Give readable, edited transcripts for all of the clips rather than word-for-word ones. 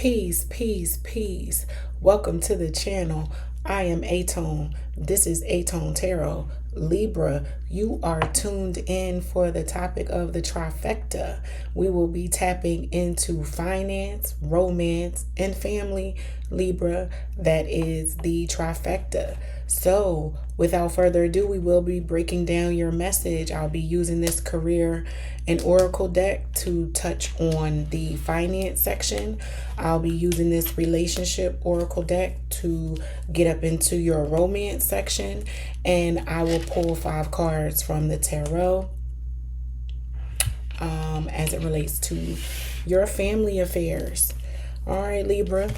Peace, peace, peace. Welcome to the channel. I am Atone. This is Atone Tarot. Libra, you are tuned in for the topic of the trifecta. We will be tapping into finance, romance, and family. Libra, that is the trifecta. So, without further ado, we will be breaking down your message. I'll be using this career and oracle deck to touch on the finance section. I'll be using this relationship oracle deck to get up into your romance section. And I will pull 5 cards from the tarot as it relates to your family affairs. All right, Libra.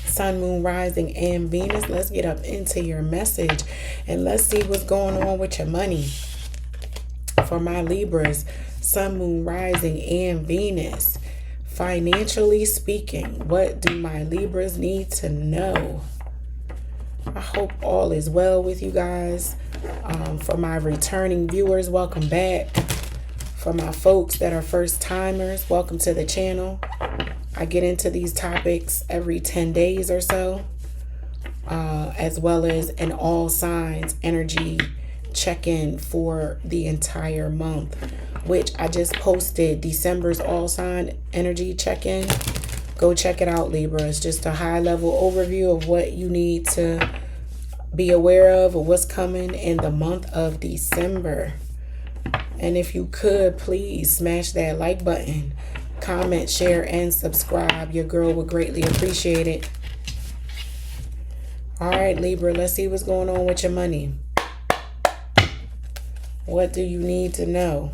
Sun, Moon, Rising, and Venus. Let's get up into your message and let's see what's going on with your money. For my Libras, Sun, Moon, Rising, and Venus. Financially speaking, what do my Libras need to know? I hope all is well with you guys. For my returning viewers, welcome back. For my folks that are first timers, welcome to the channel. I get into these topics every 10 days or so, as well as an all signs energy check-in for the entire month, which I just posted December's all sign energy check-in. Go check it out, Libra. It's just a high level overview of what you need to be aware of or what's coming in the month of December. And if you could, please smash that like button, comment, share, and subscribe. Your girl would greatly appreciate it. All right, Libra, let's see what's going on with your money. What do you need to know?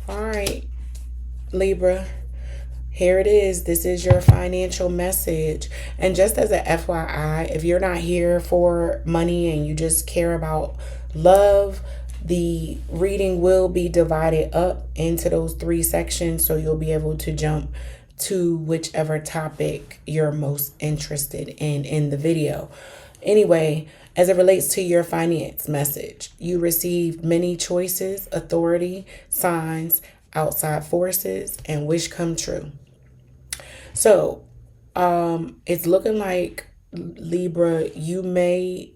All right, Libra, here it is. This is your financial message. And just as a FYI, if you're not here for money and you just care about love, the reading will be divided up into those 3 sections. So you'll be able to jump to whichever topic you're most interested in the video. Anyway, as it relates to your finance message, you received many choices, authority, signs, outside forces, and wish come true. So, it's looking like, Libra, you may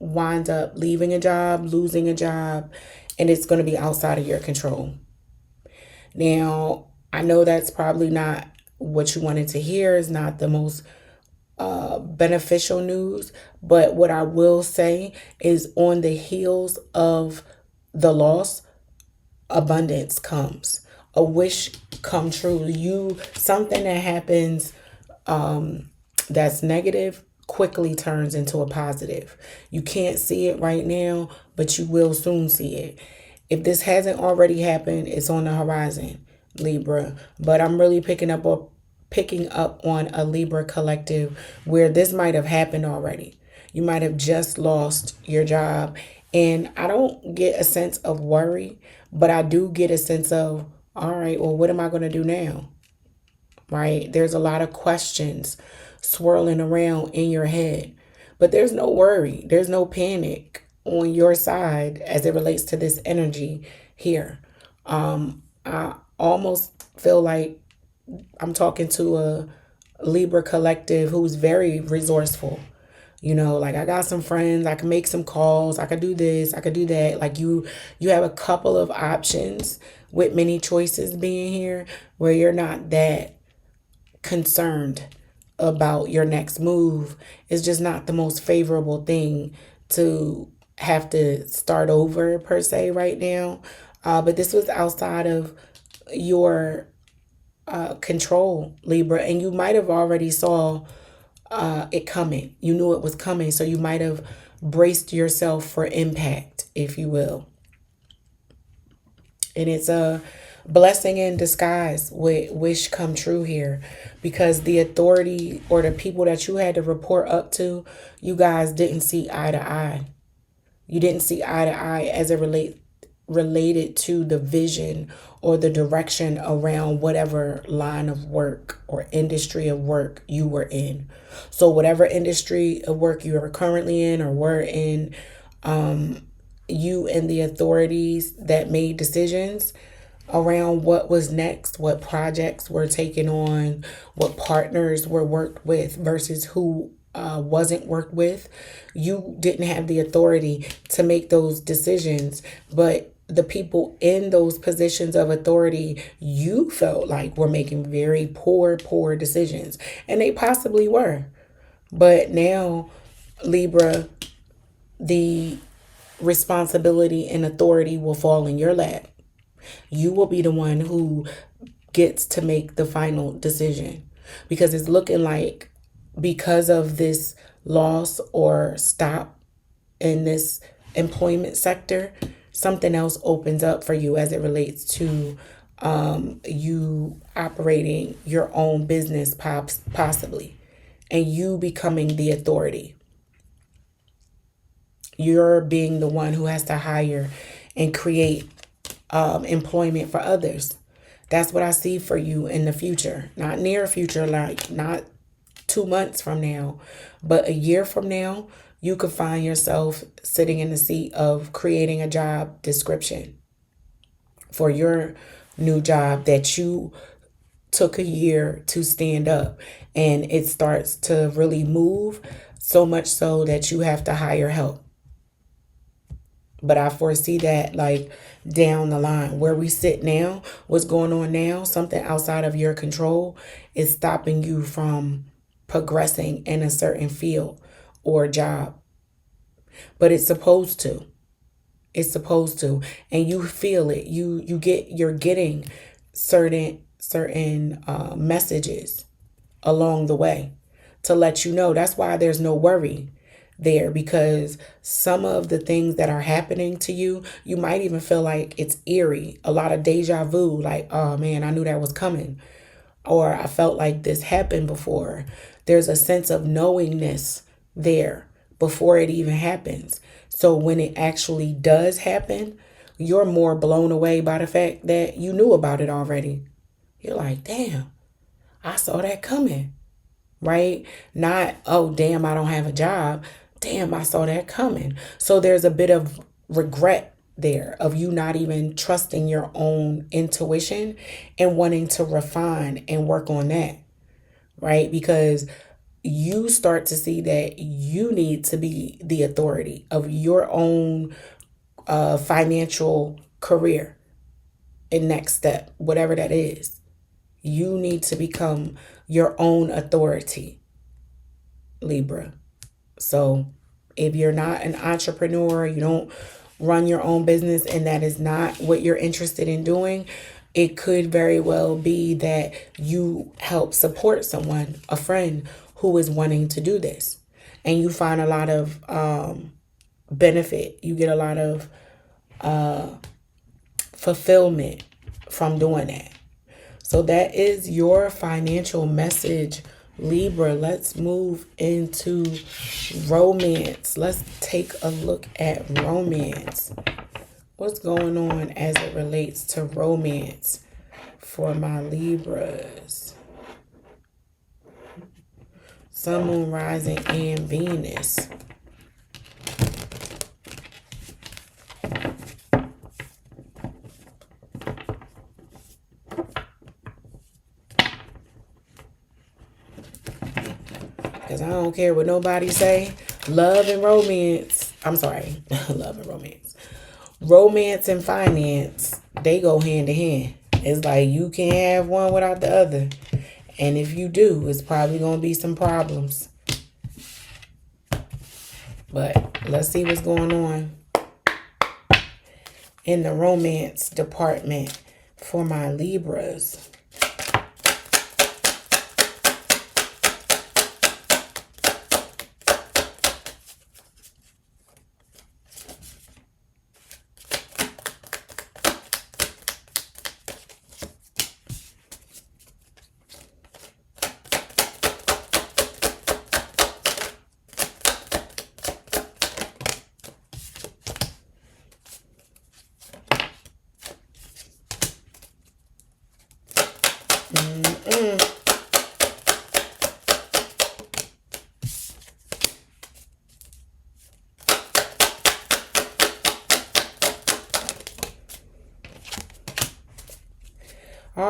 wind up leaving a job, losing a job, and it's going to be outside of your control. Now, I know that's probably not what you wanted to hear. It's not the most beneficial news, but what I will say is, on the heels of the loss, abundance comes. A wish come true. Something that happens that's negative quickly turns into a positive. You can't see it right now, but you will soon see it. If this hasn't already happened, it's on the horizon, Libra. But I'm really picking up on a Libra collective where this might have happened already. You might have just lost your job. And I don't get a sense of worry, but I do get a sense of, all right, well, what am I going to do now? Right? There's a lot of questions swirling around in your head, but there's no worry. There's no panic on your side as it relates to this energy here. I almost feel like I'm talking to a Libra collective who's very resourceful. You know, like, I got some friends, I can make some calls, I could do this, I could do that. Like, you have a couple of options with many choices being here where you're not that concerned about your next move. It's just not the most favorable thing to have to start over per se right now. But this was outside of your control, Libra, and you might have already saw it coming. You knew it was coming, so you might have braced yourself for impact, if you will. And it's Blessing in disguise with wish come true here, because the authority or the people that you had to report up to, you guys didn't see eye to eye. You didn't see eye to eye as it related to the vision or the direction around whatever line of work or industry of work you were in. So whatever industry of work you are currently in or were in, you and the authorities that made decisions around what was next, what projects were taken on, what partners were worked with versus who wasn't worked with. You didn't have the authority to make those decisions, but the people in those positions of authority, you felt like were making very poor decisions. And they possibly were. But now, Libra, the responsibility and authority will fall in your lap. You will be the one who gets to make the final decision, because it's looking like, because of this loss or stop in this employment sector, something else opens up for you as it relates to you operating your own business, possibly, and you becoming the authority. You're being the one who has to hire and create employment for others. That's what I see for you in the future. Not near future, like not 2 months from now, but a year from now, you could find yourself sitting in the seat of creating a job description for your new job that you took a year to stand up, and it starts to really move, so much so that you have to hire help. But I foresee that, like, down the line, where we sit now, what's going on now, something outside of your control is stopping you from progressing in a certain field or job. But it's supposed to. It's supposed to. And you feel it. You're getting certain messages along the way to let you know. That's why there's no worry there, because some of the things that are happening to you, you might even feel like it's eerie, a lot of deja vu, like, oh man, I knew that was coming, or I felt like this happened before. There's a sense of knowingness there before it even happens. So when it actually does happen, you're more blown away by the fact that you knew about it already. You're like, damn, I saw that coming, right? Not, oh, damn, I don't have a job. Damn, I saw that coming. So there's a bit of regret there of you not even trusting your own intuition and wanting to refine and work on that, right? Because you start to see that you need to be the authority of your own financial career and next step, whatever that is. You need to become your own authority, Libra. So if you're not an entrepreneur, you don't run your own business, and that is not what you're interested in doing, it could very well be that you help support someone, a friend who is wanting to do this, and you find a lot of benefit. You get a lot of fulfillment from doing that. So that is your financial message, Libra. Let's move into romance. Let's take a look at romance. What's going on as it relates to romance for my Libras? Sun, Moon, Rising, and Venus. Because I don't care what nobody say. Love and romance. I'm sorry. Love and romance. Romance and finance, they go hand in hand. It's like you can't have one without the other. And if you do, it's probably going to be some problems. But let's see what's going on in the romance department for my Libras.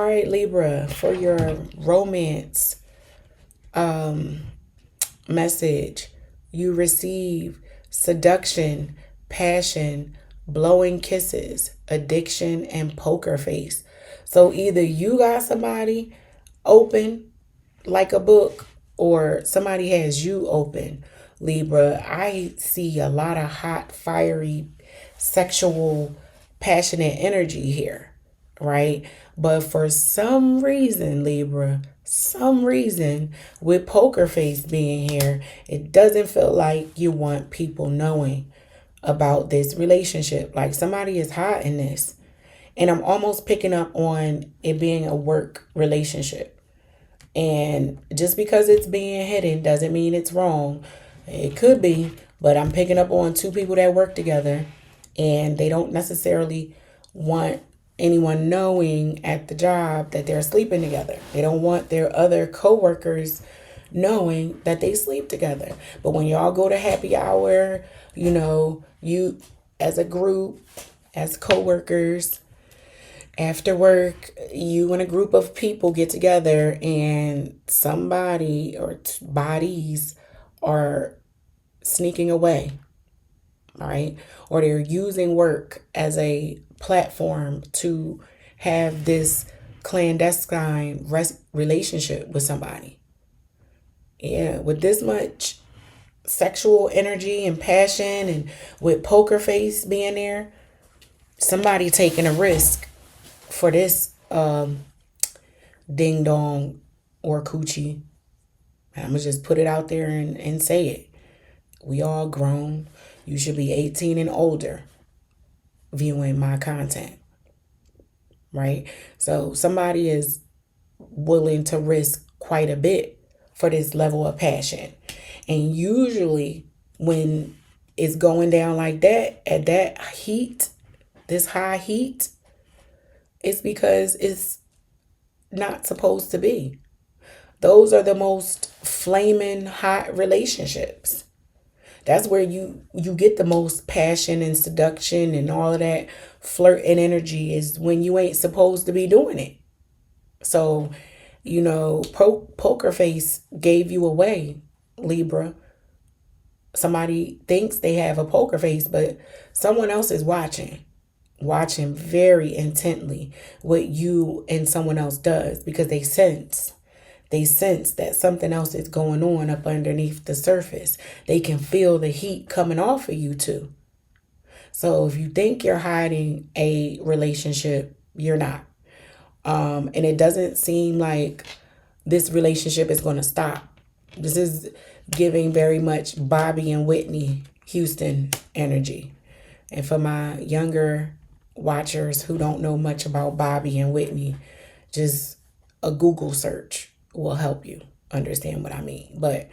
right, Libra, for your romance message, you receive seduction, passion, blowing kisses, addiction, and poker face. So either you got somebody open like a book or somebody has you open, Libra. I see a lot of hot, fiery, sexual, passionate energy here, right? But for some reason, Libra, some reason, with poker face being here, it doesn't feel like you want people knowing about this relationship. Like somebody is hot in this. And I'm almost picking up on it being a work relationship. And just because it's being hidden doesn't mean it's wrong. It could be, but I'm picking up on two people that work together and they don't necessarily want anyone knowing at the job that they're sleeping together. They don't want their other coworkers knowing that they sleep together. But when y'all go to happy hour, you as a group, as coworkers, after work, you and a group of people get together and somebody or bodies are sneaking away, all right? Or they're using work as a platform to have this clandestine relationship with somebody. Yeah, with this much sexual energy and passion and with poker face being there, somebody taking a risk for this ding dong or coochie. I'm gonna just put it out there and say it. We all grown. You should be 18 and older viewing my content, right? So somebody is willing to risk quite a bit for this level of passion. And usually when it's going down like that, at that heat, this high heat, it's because it's not supposed to be. Those are the most flaming hot relationships. That's where you get the most passion and seduction and all of that flirt and energy, is when you ain't supposed to be doing it. So, poker face gave you away, Libra. Somebody thinks they have a poker face, but someone else is watching very intently what you and someone else does, because they sense that something else is going on up underneath the surface. They can feel the heat coming off of you too. So if you think you're hiding a relationship, you're not. And it doesn't seem like this relationship is going to stop. This is giving very much Bobby and Whitney Houston energy. And for my younger watchers who don't know much about Bobby and Whitney, just a Google search will help you understand what I mean. But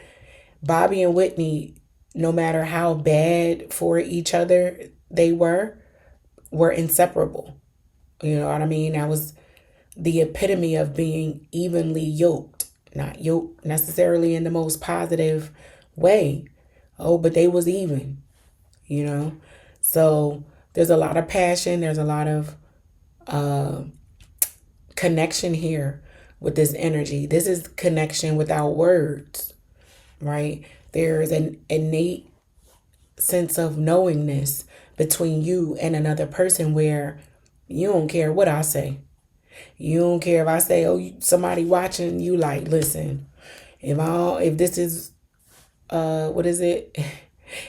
Bobby and Whitney, no matter how bad for each other they were inseparable. You know what I mean? That was the epitome of being evenly yoked. Not yoked necessarily in the most positive way. Oh, but they was even, So there's a lot of passion. There's a lot of connection here with this energy. This is connection without words, right? There's an innate sense of knowingness between you and another person where you don't care what I say. You don't care if I say, oh, somebody watching you, like, listen, if this is, what is it?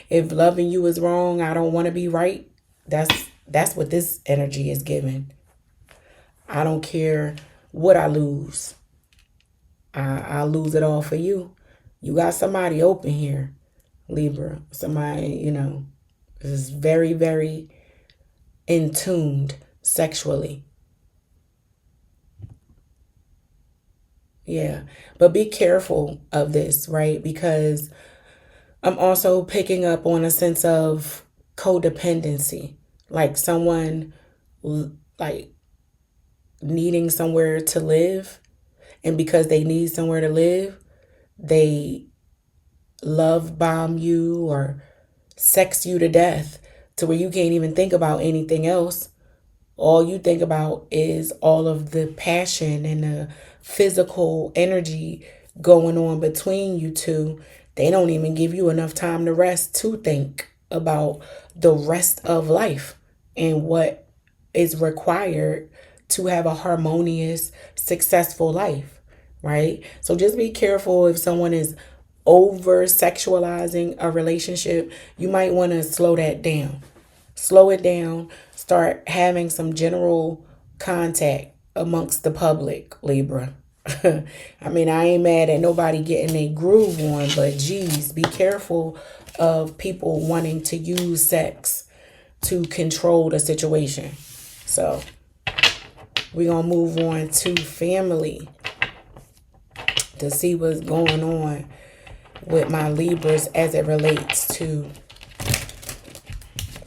If loving you is wrong, I don't want to be right. That's what this energy is giving. I don't care what I lose. I'll lose it all for you. You got somebody open here, Libra. Somebody, is very, very in tuned sexually. Yeah, but be careful of this, right? Because I'm also picking up on a sense of codependency, like someone like needing somewhere to live. And because they need somewhere to live, they love bomb you or sex you to death to where you can't even think about anything else All you think about is all of the passion and the physical energy going on between you two. They don't even give you enough time to rest to think about the rest of life and what is required to have a harmonious, successful life, right? So just be careful if someone is over sexualizing a relationship. You might want to slow that down. Slow it down. Start having some general contact amongst the public, Libra. I mean, I ain't mad at nobody getting a groove on, but geez, be careful of people wanting to use sex to control the situation. So we're going to move on to family to see what's going on with my Libras as it relates to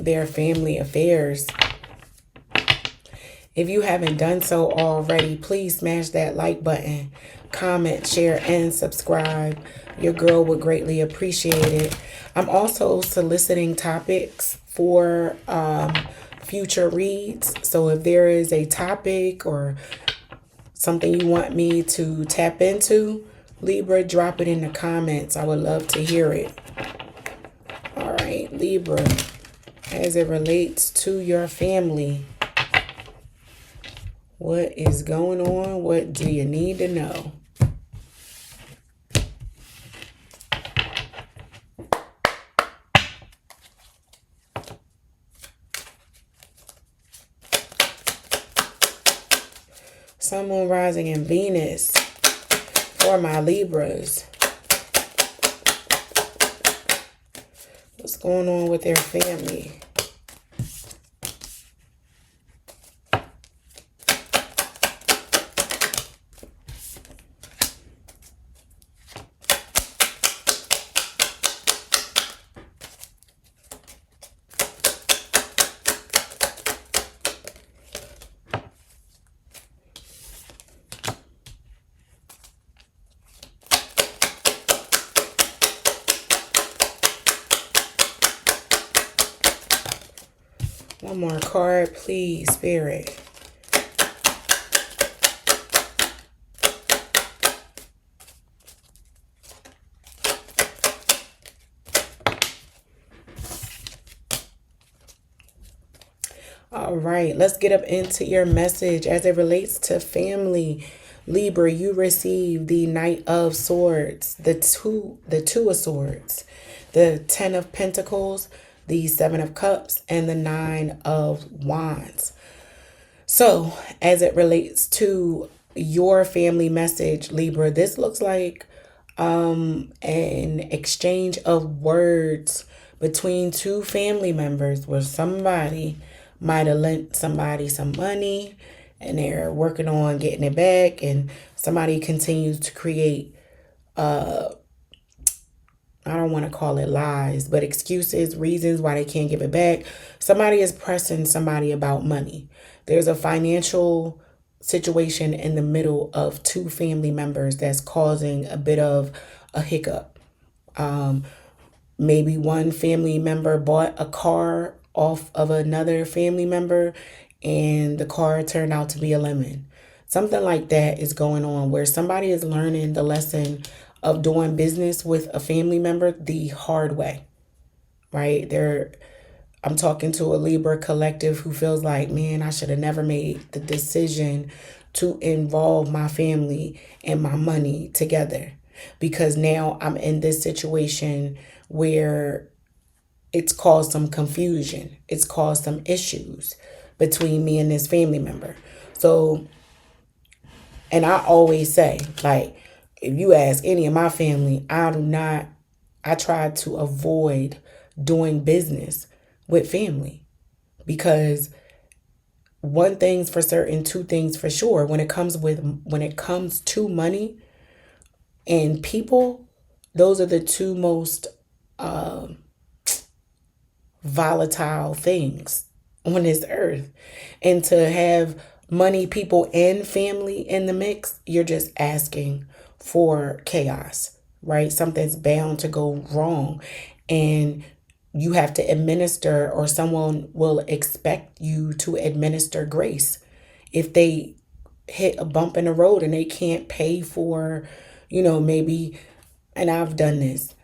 their family affairs. If you haven't done so already, please smash that like button, comment, share, and subscribe. Your girl would greatly appreciate it. I'm also soliciting topics for future reads. So if there is a topic or something you want me to tap into, Libra, drop it in the comments. I would love to hear it. All right, Libra, as it relates to your family, what is going on? What do you need to know? Sun, Moon, Rising, and Venus for my Libras. What's going on with their family? One more card, please, Spirit. All right, let's get up into your message as it relates to family. Libra, you receive the Knight of Swords, the two of Swords, the 10 of Pentacles, the 7 of Cups, and the 9 of Wands. So as it relates to your family message, Libra, this looks like an exchange of words between two family members where somebody might have lent somebody some money and they're working on getting it back, and somebody continues to create I don't want to call it lies, but excuses, reasons why they can't give it back. Somebody is pressing somebody about money. There's a financial situation in the middle of two family members that's causing a bit of a hiccup. Maybe one family member bought a car off of another family member and the car turned out to be a lemon. Something like that is going on where somebody is learning the lesson of doing business with a family member the hard way, right? I'm talking to a Libra collective who feels like, man, I should have never made the decision to involve my family and my money together, because now I'm in this situation where it's caused some confusion. It's caused some issues between me and this family member. So, and I always say, like, if you ask any of my family, I try to avoid doing business with family, because one thing's for certain, two things for sure. When it comes to money and people, those are the two most volatile things on this earth. And to have money, people, and family in the mix, you're just asking for chaos, right? Something's bound to go wrong. And you have to administer, or someone will expect you to administer grace if they hit a bump in the road and they can't pay for, maybe. And I've done this.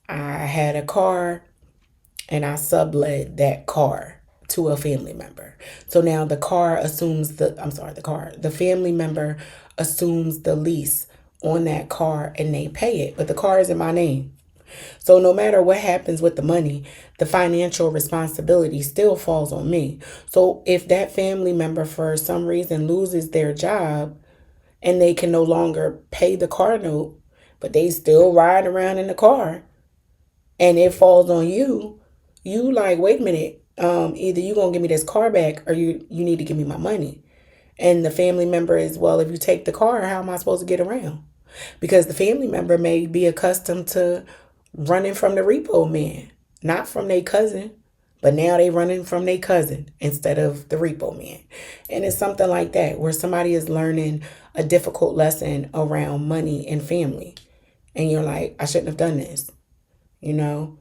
I had a car and I sublet that car to a family member. So now the family member assumes the lease on that car and they pay it, but the car is in my name. So no matter what happens with the money, the financial responsibility still falls on me. So if that family member for some reason loses their job and they can no longer pay the car note, but they still ride around in the car and it falls on you, you like, wait a minute, either you gonna give me this car back or you need to give me my money. And the family member is, well, if you take the car, how am I supposed to get around? Because the family member may be accustomed to running from the repo man, not from their cousin, but now they running from their cousin instead of the repo man. And it's something like that where somebody is learning a difficult lesson around money and family. And you're like, I shouldn't have done this, you know?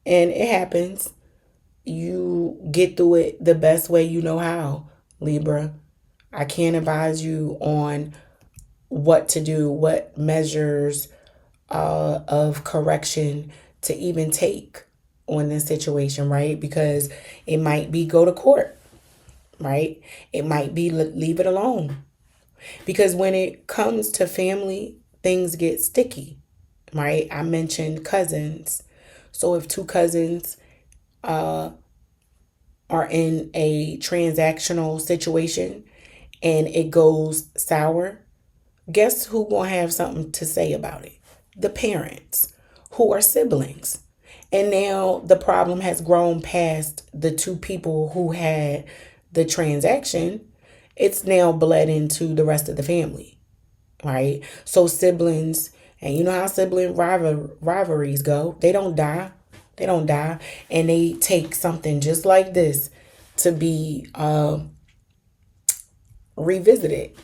And it happens. You get through it the best way you know how, Libra. I can't advise you on what to do, what measures of correction to even take on this situation, right? Because it might be go to court, right? It might be leave it alone. Because when it comes to family, things get sticky, right? I mentioned cousins. So if two cousins are in a transactional situation and it goes sour, guess who gonna have something to say about it? The parents, who are siblings. And now the problem has grown past the two people who had the transaction. It's now bled into the rest of the family, right? So siblings, and you know how sibling rivalries go. They don't die. They don't die. And they take something just like this to be revisited.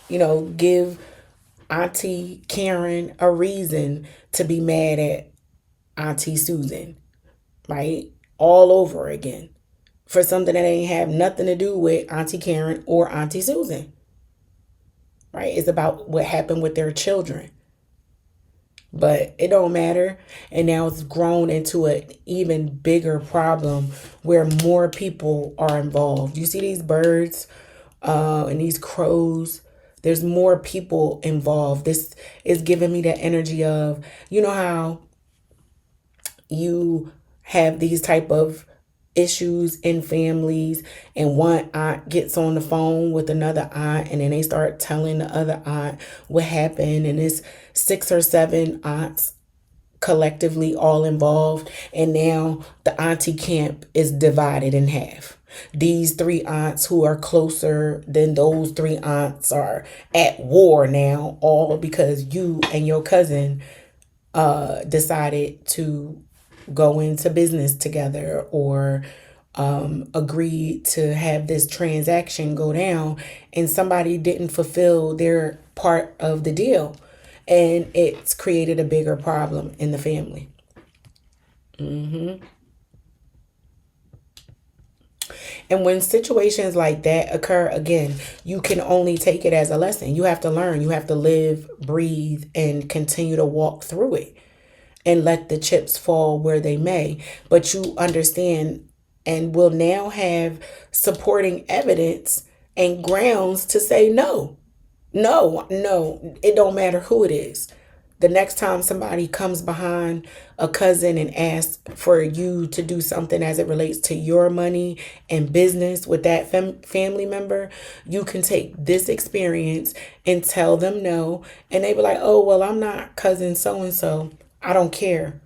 Give Auntie Karen a reason to be mad at Auntie Susan, right? All over again for something that ain't have nothing to do with Auntie Karen or Auntie Susan, right? It's about what happened with their children. But it don't matter. And now it's grown into an even bigger problem where more people are involved. You see these birds and these crows. There's more people involved. This is giving me that energy of, you know how you have these type of issues in families and one aunt gets on the phone with another aunt and then they start telling the other aunt what happened, and it's 6 or 7 aunts collectively all involved, and now the auntie camp is divided in half. These 3 aunts who are closer than those 3 aunts are at war now, all because you and your cousin decided to go into business together or agreed to have this transaction go down, and somebody didn't fulfill their part of the deal, and it's created a bigger problem in the family. And when situations like that occur, again, you can only take it as a lesson. You have to learn. You have to live, breathe, and continue to walk through it and let the chips fall where they may. But you understand and will now have supporting evidence and grounds to say no. No, it don't matter who it is. The next time somebody comes behind a cousin and asks for you to do something as it relates to your money and business with that family member, you can take this experience and tell them no. And they be like, oh, well, I'm not cousin so-and-so. I don't care.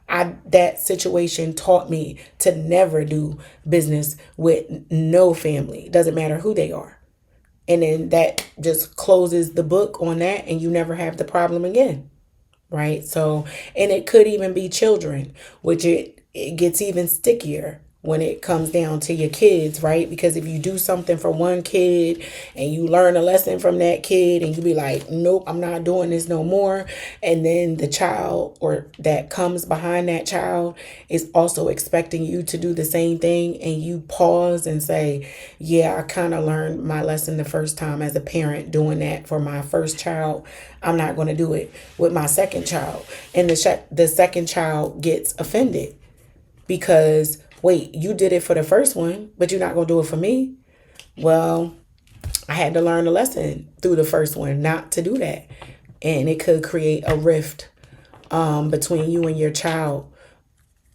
That situation taught me to never do business with no family. Doesn't matter who they are. And then that just closes the book on that and you never have the problem again. Right? So, and it could even be children, which it gets even stickier when it comes down to your kids, right? Because if you do something for one kid and you learn a lesson from that kid and you be like, nope, I'm not doing this no more. And then the child or that comes behind that child is also expecting you to do the same thing. And you pause and say, yeah, I kind of learned my lesson the first time as a parent doing that for my first child. I'm not going to do it with my second child. And the second child gets offended because, wait, you did it for the first one, but you're not going to do it for me? Well, I had to learn a lesson through the first one not to do that. And it could create a rift between you and your child,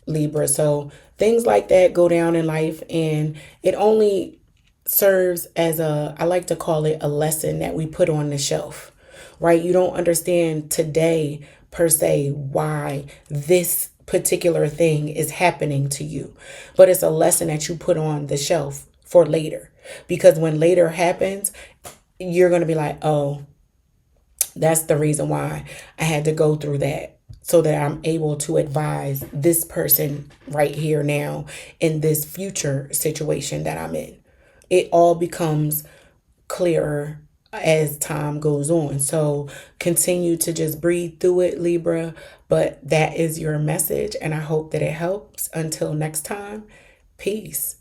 Libra. So things like that go down in life, and it only serves as I like to call it a lesson that we put on the shelf, right? You don't understand today per se why this particular thing is happening to you, but it's a lesson that you put on the shelf for later, because when later happens, you're going to be like, oh, that's the reason why I had to go through that, so that I'm able to advise this person right here now in this future situation that I'm in. It all becomes clearer as time goes on. So continue to just breathe through it, Libra. But that is your message, and I hope that it helps. Until next time, peace.